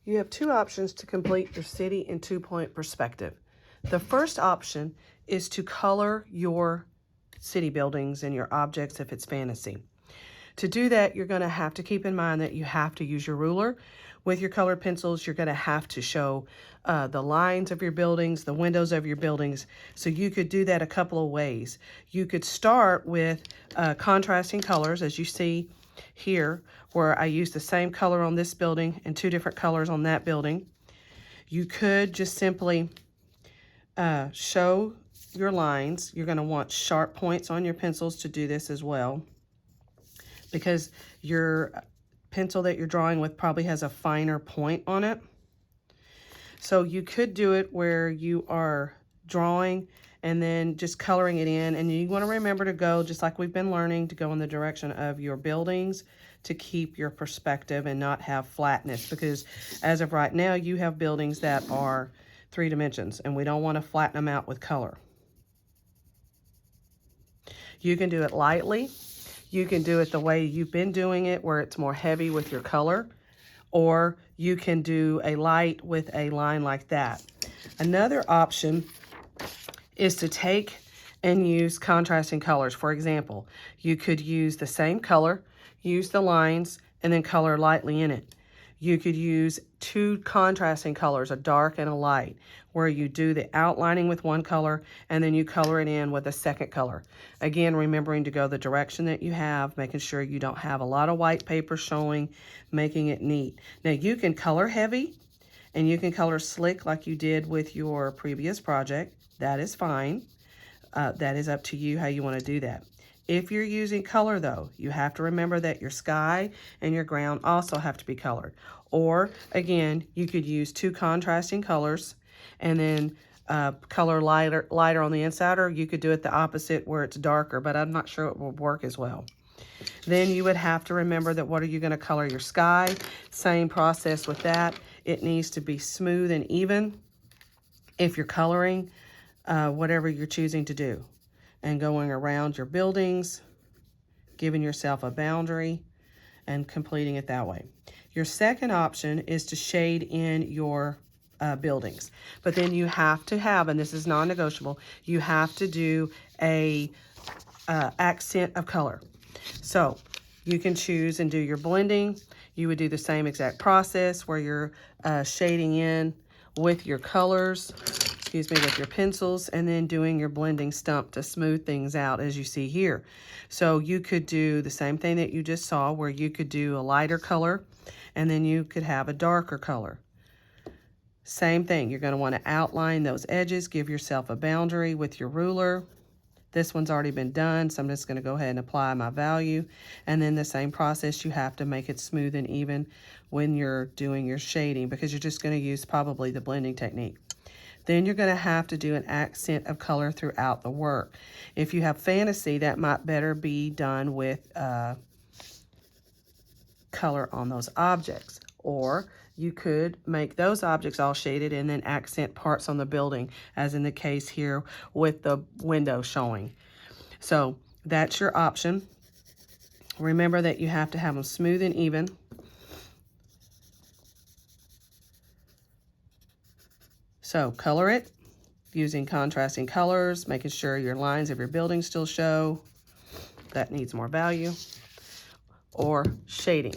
You have two options to complete your city in two-point perspective. The first option is to color your city buildings and your objects if it's fantasy. To do that, you're going to have to keep in mind that you have to use your ruler. With your colored pencils, you're going to have to show the lines of your buildings, the windows of your buildings. So you could do that a couple of ways. You could start with contrasting colors, as you see here, where I use the same color on this building and two different colors on that building. You could just simply show your lines. You're going to want sharp points on your pencils to do this as well, because your pencil that you're drawing with probably has a finer point on it. So you could do it where you are drawing and then just coloring it in, and you want to remember to go, just like we've been learning, to go in the direction of your buildings to keep your perspective and not have flatness, because as of right now you have buildings that are 3 dimensions and we don't want to flatten them out with color. You can do it lightly. You can do it the way you've been doing it, where it's more heavy with your color, or you can do a light with a line like that. Another option is to take and use contrasting colors. For example, you could use the same color, use the lines, and then color lightly in it. You could use two contrasting colors, a dark and a light, where you do the outlining with one color and then you color it in with a second color. Again, remembering to go the direction that you have, making sure you don't have a lot of white paper showing, making it neat. Now you can color heavy and you can color slick like you did with your previous project. That is fine. That is up to you how you want to do that. If you're using color though, you have to remember that your sky and your ground also have to be colored. Or again, you could use two contrasting colors and then color lighter on the inside, or you could do it the opposite where it's darker, but I'm not sure it will work as well. Then you would have to remember that what are you going to color your sky? Same process with that. It needs to be smooth and even if you're coloring whatever you're choosing to do, and going around your buildings, giving yourself a boundary and completing it that way. Your second option is to shade in your buildings, but then you have to have, and this is non-negotiable, you have to do a accent of color. So you can choose and do your blending. You would do the same exact process where you're shading in with your colors, with your pencils, and then doing your blending stump to smooth things out as you see here. So you could do the same thing that you just saw, where you could do a lighter color and then you could have a darker color. Same thing, you're going to want to outline those edges, give yourself a boundary with your ruler. This one's already been done, so I'm just going to go ahead and apply my value. And then the same process, you have to make it smooth and even when you're doing your shading, because you're just going to use probably the blending technique. Then you're going to have to do an accent of color throughout the work. If you have fantasy, that might better be done with color on those objects. Or you could make those objects all shaded and then accent parts on the building, as in the case here with the window showing. So that's your option. Remember that you have to have them smooth and even. So color it using contrasting colors, making sure your lines of your building still show. That needs more value. Or shading.